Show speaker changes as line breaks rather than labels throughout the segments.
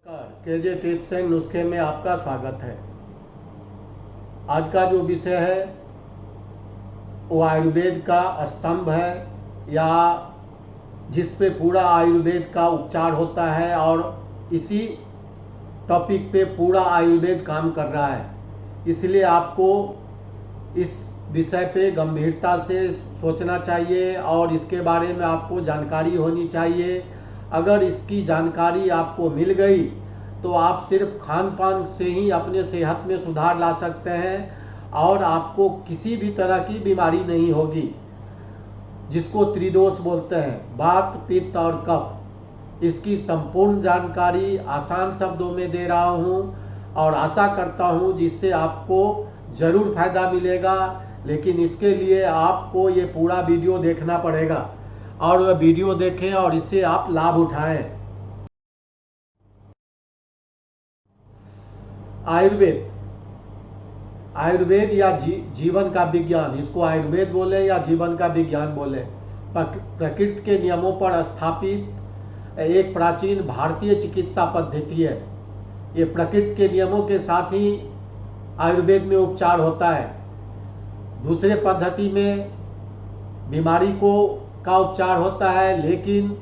KJ tips and नुस्खे में आपका स्वागत है। आज का जो विषय है वो आयुर्वेद का स्तंभ है, या जिस पे पूरा आयुर्वेद का उपचार होता है, और इसी टॉपिक पे पूरा आयुर्वेद काम कर रहा है। इसलिए आपको इस विषय पे गंभीरता से सोचना चाहिए और इसके बारे में आपको जानकारी होनी चाहिए। अगर इसकी जानकारी आपको मिल गई तो आप सिर्फ खान पान से ही अपने सेहत में सुधार ला सकते हैं और आपको किसी भी तरह की बीमारी नहीं होगी, जिसको त्रिदोष बोलते हैं, वात पित्त और कफ। इसकी संपूर्ण जानकारी आसान शब्दों में दे रहा हूँ और आशा करता हूँ जिससे आपको ज़रूर फायदा मिलेगा। लेकिन इसके लिए आपको ये पूरा वीडियो देखना पड़ेगा और वह वीडियो देखें और इससे आप लाभ उठाएं। आयुर्वेद या जीवन का विज्ञान, इसको आयुर्वेद बोले या जीवन का विज्ञान बोले, प्रकृति के नियमों पर स्थापित एक प्राचीन भारतीय चिकित्सा पद्धति है। ये प्रकृति के नियमों के साथ ही आयुर्वेद में उपचार होता है। दूसरे पद्धति में बीमारी का उपचार होता है, लेकिन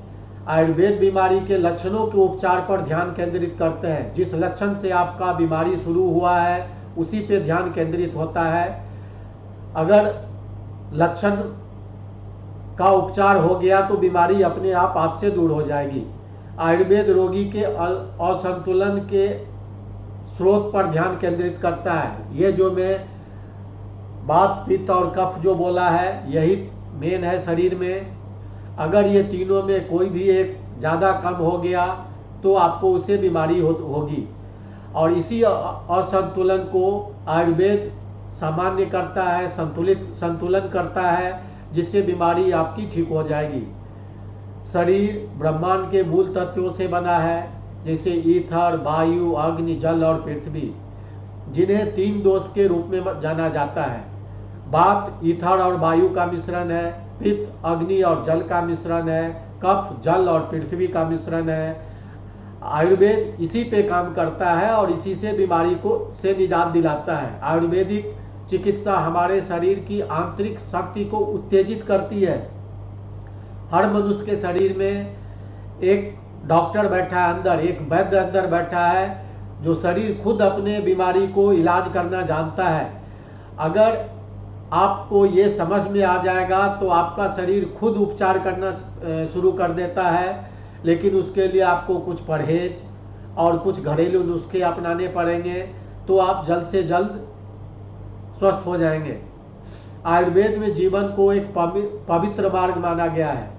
आयुर्वेद बीमारी के लक्षणों के उपचार पर ध्यान केंद्रित करते हैं। जिस लक्षण से आपका बीमारी शुरू हुआ है उसी पे ध्यान केंद्रित होता है। अगर लक्षण का उपचार हो गया तो बीमारी अपने आप आपसे दूर हो जाएगी। आयुर्वेद रोगी के असंतुलन के स्रोत पर ध्यान केंद्रित करता है। ये जो मैं वात पित्त और कफ जो बोला है, यही मेन है शरीर में। अगर ये तीनों में कोई भी एक ज़्यादा कम हो गया तो आपको उससे बीमारी होगी, और इसी असंतुलन को आयुर्वेद सामान्य करता है, संतुलन करता है, जिससे बीमारी आपकी ठीक हो जाएगी। शरीर ब्रह्मांड के मूल तत्वों से बना है, जैसे ईथर, वायु, अग्नि, जल और पृथ्वी, जिन्हें तीन दोष के रूप में जाना जाता है। वात ईथर और वायु का मिश्रण है, पित्त अग्नि और जल का मिश्रण है, कफ जल और पृथ्वी का मिश्रण है। आयुर्वेद इसी पे काम करता है और इसी से बीमारी से निजात दिलाता है। आयुर्वेदिक चिकित्सा हमारे शरीर की आंतरिक शक्ति को उत्तेजित करती है। हर मनुष्य के शरीर में एक डॉक्टर बैठा है अंदर, एक वैद्य अंदर बैठा है, जो शरीर खुद अपने बीमारी को इलाज करना जानता है। अगर आपको ये समझ में आ जाएगा तो आपका शरीर खुद उपचार करना शुरू कर देता है। लेकिन उसके लिए आपको कुछ परहेज और कुछ घरेलू नुस्खे अपनाने पड़ेंगे, तो आप जल्द से जल्द स्वस्थ हो जाएंगे। आयुर्वेद में जीवन को एक पवित्र मार्ग माना गया है।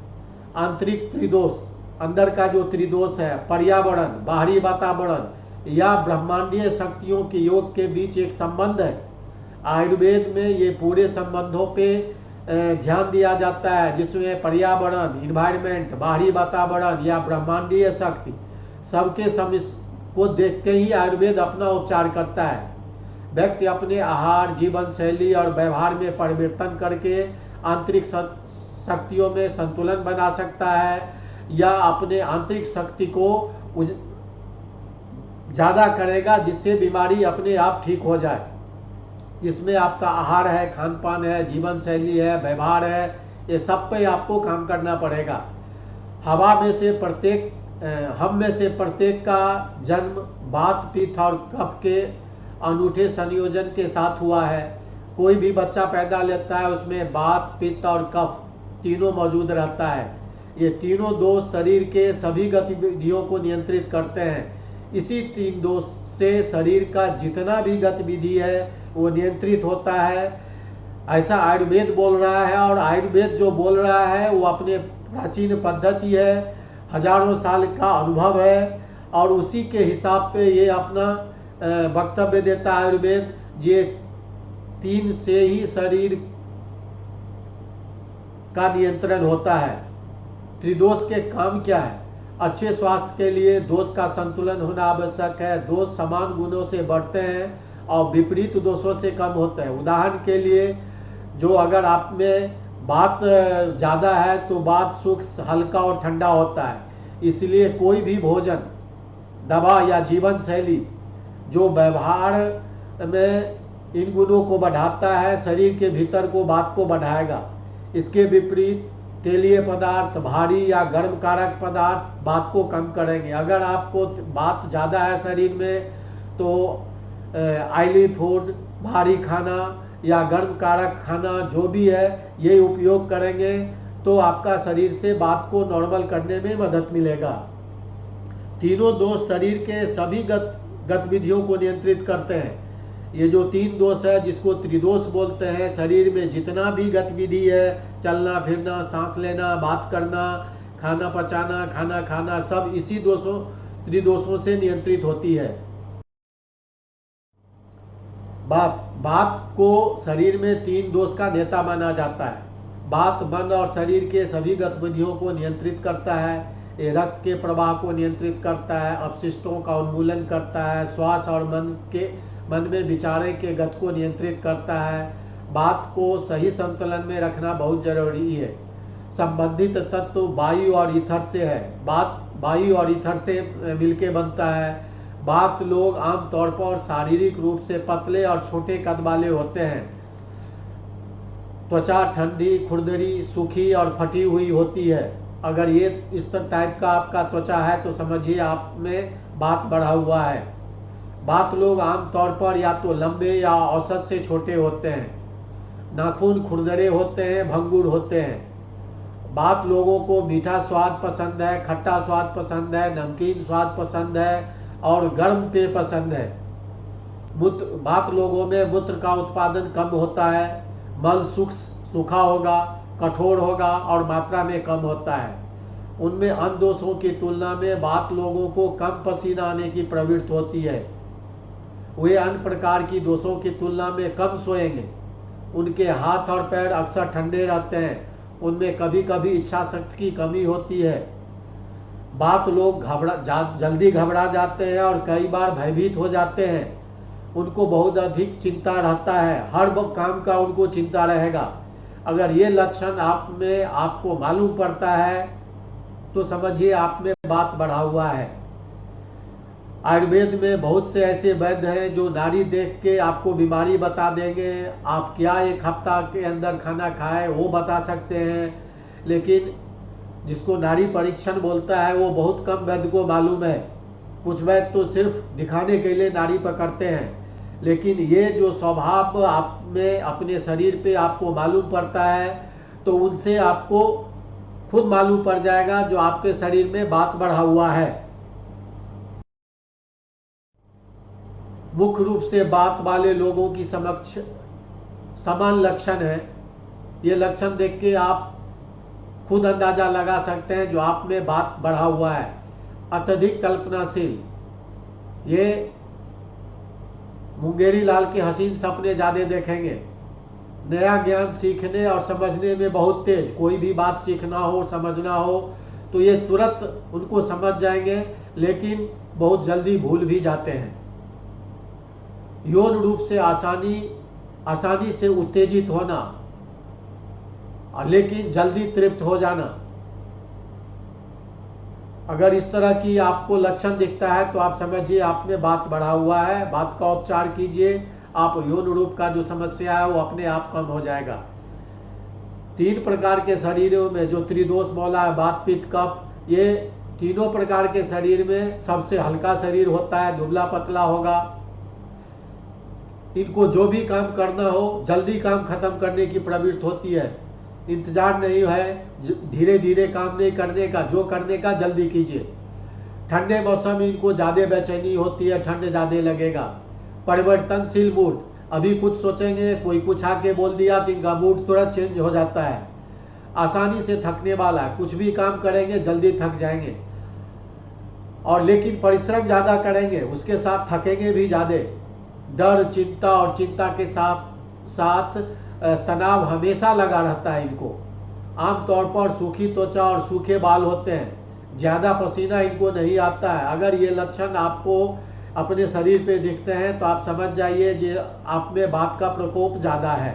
आंतरिक त्रिदोष, अंदर का जो त्रिदोष है, पर्यावरण, बाहरी वातावरण या ब्रह्मांडीय शक्तियों के योग के बीच एक संबंध है। आयुर्वेद में ये पूरे संबंधों पे ध्यान दिया जाता है, जिसमें पर्यावरण, इन्वायरमेंट, बाहरी वातावरण या ब्रह्मांडीय शक्ति सबके को देखते ही आयुर्वेद अपना उपचार करता है। व्यक्ति अपने आहार, जीवन शैली और व्यवहार में परिवर्तन करके आंतरिक शक्तियों में संतुलन बना सकता है, या अपने आंतरिक शक्ति को ज़्यादा करेगा, जिससे बीमारी अपने आप ठीक हो जाए। इसमें आपका आहार है, खान पान है, जीवन शैली है, व्यवहार है, ये सब पे आपको काम करना पड़ेगा। हम में से प्रत्येक का जन्म वात पित्त और कफ के अनूठे संयोजन के साथ हुआ है। कोई भी बच्चा पैदा लेता है उसमें वात पित्त और कफ तीनों मौजूद रहता है। ये तीनों दोष शरीर के सभी गतिविधियों को नियंत्रित करते हैं। इसी तीन दोष से शरीर का जितना भी गतिविधि है वो नियंत्रित होता है, ऐसा आयुर्वेद बोल रहा है। और आयुर्वेद जो बोल रहा है वो अपने प्राचीन पद्धति है, हजारों साल का अनुभव है, और उसी के हिसाब पे ये अपना वक्तव्य देता है आयुर्वेद। ये तीन से ही शरीर का नियंत्रण होता है। त्रिदोष के काम क्या है? अच्छे स्वास्थ्य के लिए दोष का संतुलन होना आवश्यक है। दोष समान गुणों से बढ़ते हैं और विपरीत दोषों से कम होते हैं। उदाहरण के लिए, जो अगर आप में वात ज़्यादा है तो वात सूक्ष्म, हल्का और ठंडा होता है। इसलिए कोई भी भोजन दवा या जीवन शैली जो व्यवहार में इन गुणों को बढ़ाता है, शरीर के भीतर को बात को बढ़ाएगा। इसके विपरीत तेलीय पदार्थ, भारी या गर्म कारक पदार्थ बात को कम करेंगे। अगर आपको बात ज़्यादा है शरीर में तो ऑयली फूड, भारी खाना या गर्म कारक खाना जो भी है ये उपयोग करेंगे तो आपका शरीर से बात को नॉर्मल करने में मदद मिलेगा। तीनों दोष शरीर के सभी गतिविधियों को नियंत्रित करते हैं। ये जो 3 दोष है जिसको त्रिदोष बोलते हैं, शरीर में जितना भी गतिविधि है, चलना फिरना, सांस लेना, बात करना, खाना पचाना, खाना खाना, सब इसी त्रिदोषों से नियंत्रित होती है। बात को शरीर में 3 दोष का नेता माना जाता है। बात मन और शरीर के सभी गतिविधियों को नियंत्रित करता है। ये रक्त के प्रवाह को नियंत्रित करता है, अपशिष्टों का उन्मूलन करता है, श्वास और मन में विचारों के गति को नियंत्रित करता है। बात को सही संतुलन में रखना बहुत जरूरी है। संबंधित तत्व वायु और ईथर से है। बात वायु और ईथर से मिलके बनता है। बात लोग आमतौर पर शारीरिक रूप से पतले और छोटे कद वाले होते हैं। त्वचा ठंडी, खुरदरी, सूखी और फटी हुई होती है। अगर ये इस टाइप का आपका त्वचा है तो समझिए आप में बात बढ़ा हुआ है। बात लोग आमतौर पर या तो लंबे या औसत से छोटे होते हैं। नाखून खुरदरे होते हैं, भंगुर होते हैं। बात लोगों को मीठा स्वाद पसंद है, खट्टा स्वाद पसंद है, नमकीन स्वाद पसंद है और गर्म पेय पसंद है। बात लोगों में मूत्र का उत्पादन कम होता है, मल सूखा होगा, कठोर होगा और मात्रा में कम होता है। उनमें अन्य दोषों की तुलना में बात लोगों को कम पसीना आने की प्रवृत्ति होती है। वे अन्य प्रकार की दोषों की तुलना में कम सोएंगे। उनके हाथ और पैर अक्सर ठंडे रहते हैं। उनमें कभी कभी इच्छा शक्ति की कमी होती है। बात लोग जल्दी घबरा जाते हैं और कई बार भयभीत हो जाते हैं। उनको बहुत अधिक चिंता रहता है, हर काम का उनको चिंता रहेगा। अगर ये लक्षण आपको मालूम पड़ता है तो समझिए आप में बात बढ़ा हुआ है। आयुर्वेद में बहुत से ऐसे वैद्य हैं जो नाड़ी देख के आपको बीमारी बता देंगे। आप क्या 1 हफ्ता के अंदर खाना खाए वो बता सकते हैं, लेकिन जिसको नाड़ी परीक्षण बोलता है वो बहुत कम वैद्य को मालूम है। कुछ वैद्य तो सिर्फ दिखाने के लिए नाड़ी पकड़ते हैं, लेकिन ये जो स्वभाव आप में अपने शरीर पे आपको मालूम पड़ता है तो उनसे आपको खुद मालूम पड़ जाएगा जो आपके शरीर में बात बढ़ा हुआ है। मुख्य रूप से बात वाले लोगों की समक्ष समान लक्षण है। ये लक्षण देख के आप खुद अंदाजा लगा सकते हैं जो आप में बात बढ़ा हुआ है। अत्यधिक कल्पनाशील, ये मुंगेरी लाल के हसीन सपने ज्यादा देखेंगे। नया ज्ञान सीखने और समझने में बहुत तेज। कोई भी बात सीखना हो, समझना हो तो ये तुरंत उनको समझ जाएंगे, लेकिन बहुत जल्दी भूल भी जाते हैं। यौन रूप से आसानी से उत्तेजित होना लेकिन जल्दी तृप्त हो जाना। अगर इस तरह की आपको लक्षण दिखता है तो आप समझिए आप में बात बढ़ा हुआ है। बात का उपचार कीजिए, आप यौन रूप का जो समस्या है वो अपने आप कम हो जाएगा। 3 प्रकार के शरीरों में जो त्रिदोष बोला है, वात पित्त कफ, ये तीनों प्रकार के शरीर में सबसे हल्का शरीर होता है, दुबला पतला होगा। इनको जो भी काम करना हो जल्दी काम खत्म करने की प्रवृत्ति होती है। इंतजार नहीं है धीरे धीरे काम नहीं करने का, जो करने का जल्दी कीजिए। ठंडे मौसम में इनको ज़्यादा बेचैनी होती है, ठंड ज़्यादा लगेगा। परिवर्तनशील मूड, अभी कुछ सोचेंगे कोई कुछ आके बोल दिया तो इनका मूड तुरंत चेंज हो जाता है। आसानी से थकने वाला, कुछ भी काम करेंगे जल्दी थक जाएंगे और लेकिन परिश्रम ज़्यादा करेंगे उसके साथ थकेंगे भी ज़्यादा। डर, चिंता और चिंता के साथ तनाव हमेशा लगा रहता है इनको। आमतौर पर सूखी त्वचा और सूखे बाल होते हैं। ज़्यादा पसीना इनको नहीं आता है। अगर ये लक्षण आपको अपने शरीर पे दिखते हैं तो आप समझ जाइए कि आप में बात का प्रकोप ज़्यादा है।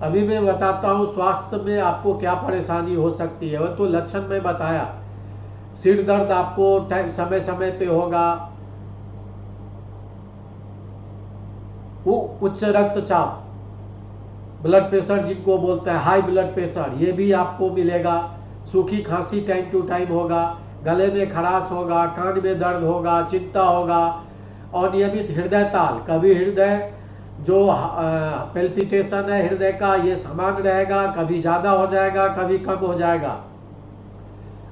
अभी मैं बताता हूँ स्वास्थ्य में आपको क्या परेशानी हो सकती है। वह तो लक्षण में बताया। सिर दर्द आपको समय समय पे होगा, वो उच्च रक्तचाप, ब्लड प्रेशर जिनको बोलते हैं हाई ब्लड प्रेशर, ये भी आपको मिलेगा। सूखी खांसी टाइम टू टाइम होगा, गले में खराश होगा, कान में दर्द होगा, चिंता होगा, अनियमित हृदय ताल, कभी हृदय जो पेल्पिटेशन है हृदय का ये समान रहेगा, कभी ज़्यादा हो जाएगा, कभी कम हो जाएगा।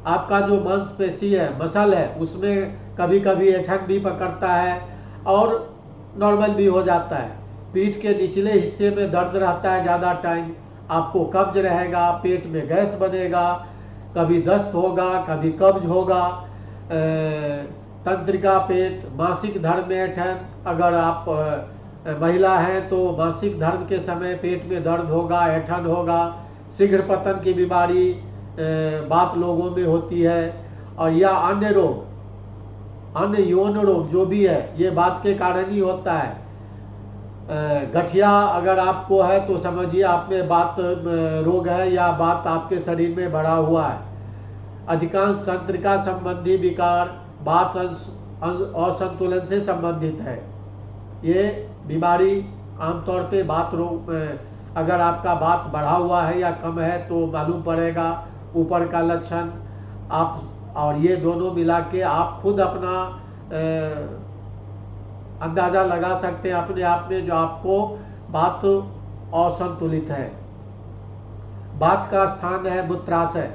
आपका जो मांसपेशी है, मसल है, उसमें कभी कभी ऐंठन भी पकड़ता है और नॉर्मल भी हो जाता है। पीठ के निचले हिस्से में दर्द रहता है ज़्यादा टाइम, आपको कब्ज रहेगा, पेट में गैस बनेगा, कभी दस्त होगा, कभी कब्ज होगा, तंत्रिका पेट, मासिक धर्म में ऐंठन, अगर आप महिला हैं तो मासिक धर्म के समय पेट में दर्द होगा, ऐंठन होगा, शीघ्र पतन की बीमारी बात लोगों में होती है, और या अन्य रोग, अन्य यौन रोग जो भी है ये बात के कारण ही होता है। गठिया अगर आपको है तो समझिए आप में बात रोग है या बात आपके शरीर में बढ़ा हुआ है। अधिकांश तंत्रिका संबंधी विकार बात असंतुलन से संबंधित है। ये बीमारी आमतौर पे बात रोग, अगर आपका बात बढ़ा हुआ है या कम है तो मालूम पड़ेगा, ऊपर का लक्षण आप, और ये दोनों मिला के आप खुद अपना अंदाज़ा लगा सकते हैं अपने आप में जो आपको बात असंतुलित है। बात का स्थान है मूत्राशय,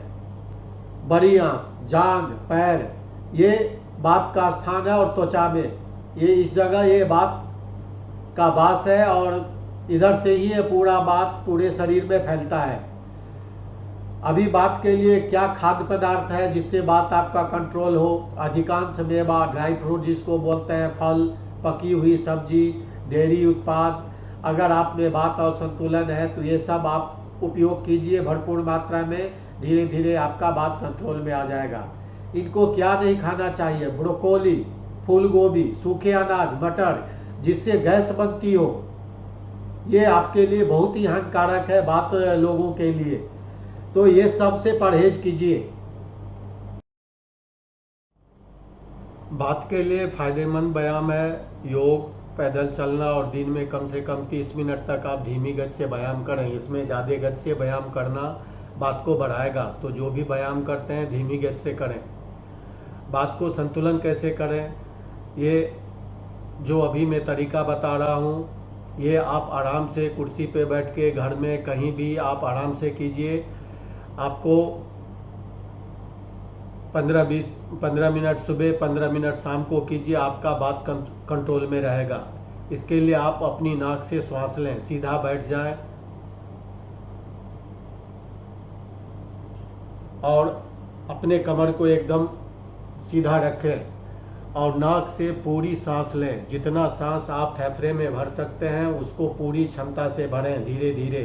बड़ी आंख, जांघ, पैर, ये बात का स्थान है, और त्वचा में, ये इस जगह ये बात का वास है, और इधर से ही ये पूरा बात पूरे शरीर में फैलता है। अभी बात के लिए क्या खाद्य पदार्थ है जिससे बात आपका कंट्रोल हो? अधिकांश मेवा, ड्राई फ्रूट जिसको बोलते हैं, फल, पकी हुई सब्जी, डेयरी उत्पाद। अगर आप में बात असंतुलन है तो ये सब आप उपयोग कीजिए भरपूर मात्रा में, धीरे धीरे आपका बात कंट्रोल में आ जाएगा। इनको क्या नहीं खाना चाहिए? ब्रोकोली, फूल गोभी, सूखे अनाज, मटर, जिससे गैस बनती हो, ये आपके लिए बहुत ही हानिकारक है बात लोगों के लिए, तो ये सब से परहेज कीजिए। बात के लिए फायदेमंद व्यायाम है योग, पैदल चलना, और दिन में कम से कम 30 मिनट तक आप धीमी गति से व्यायाम करें। इसमें ज़्यादा गति से व्यायाम करना बात को बढ़ाएगा, तो जो भी व्यायाम करते हैं धीमी गति से करें। बात को संतुलन कैसे करें, ये जो अभी मैं तरीका बता रहा हूँ, ये आप आराम से कुर्सी पे बैठ के घर में कहीं भी आप आराम से कीजिए। आपको 15 मिनट सुबह, 15 मिनट शाम को कीजिए, आपका बात कंट्रोल में रहेगा। इसके लिए आप अपनी नाक से श्वास लें, सीधा बैठ जाएं और अपने कमर को एकदम सीधा रखें और नाक से पूरी सांस लें। जितना सांस आप फेफड़े में भर सकते हैं उसको पूरी क्षमता से भरें। धीरे धीरे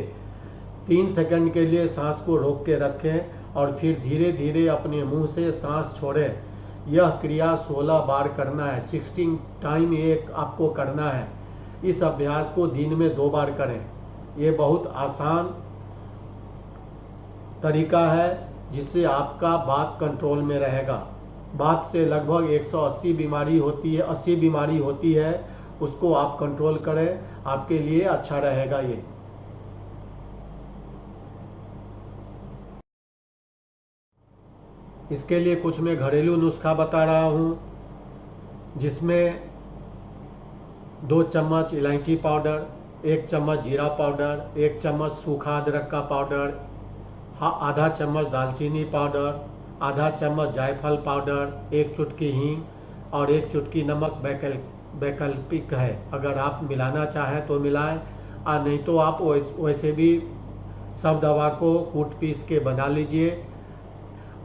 3 सेकंड के लिए सांस को रोक के रखें और फिर धीरे धीरे अपने मुंह से सांस छोड़ें। यह क्रिया 16 बार करना है, 16 टाइम ये आपको करना है। इस अभ्यास को दिन में 2 बार करें। ये बहुत आसान तरीका है जिससे आपका बात कंट्रोल में रहेगा। बात से लगभग 180 बीमारी होती है, 80 बीमारी होती है, उसको आप कंट्रोल करें, आपके लिए अच्छा रहेगा ये। इसके लिए कुछ मैं घरेलू नुस्खा बता रहा हूँ, जिसमें 2 चम्मच इलायची पाउडर, 1 चम्मच जीरा पाउडर, 1 चम्मच सूखा अदरक का पाउडर, आधा चम्मच दालचीनी पाउडर, आधा चम्मच जायफल पाउडर, 1 चुटकी हींग और 1 चुटकी नमक वैकल्पिक है। अगर आप मिलाना चाहें तो मिलाएं, और नहीं तो आप वैसे भी सब दवा को कूट पीस के बना लीजिए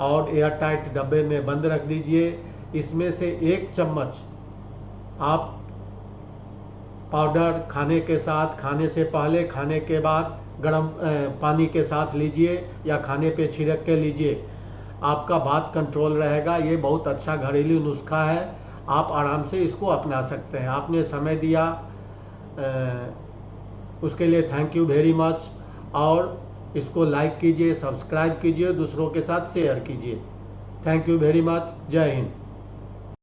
और एयर टाइट डब्बे में बंद रख दीजिए। इसमें से 1 चम्मच आप पाउडर खाने के साथ, खाने से पहले, खाने के बाद गर्म पानी के साथ लीजिए या खाने पे छिड़क के लीजिए। आपका बात कंट्रोल रहेगा। ये बहुत अच्छा घरेलू नुस्खा है, आप आराम से इसको अपना सकते हैं। आपने समय दिया उसके लिए थैंक यू वेरी मच, और इसको लाइक कीजिए, सब्सक्राइब कीजिए, दूसरों के साथ शेयर कीजिए। Thank you very much. जय हिंद।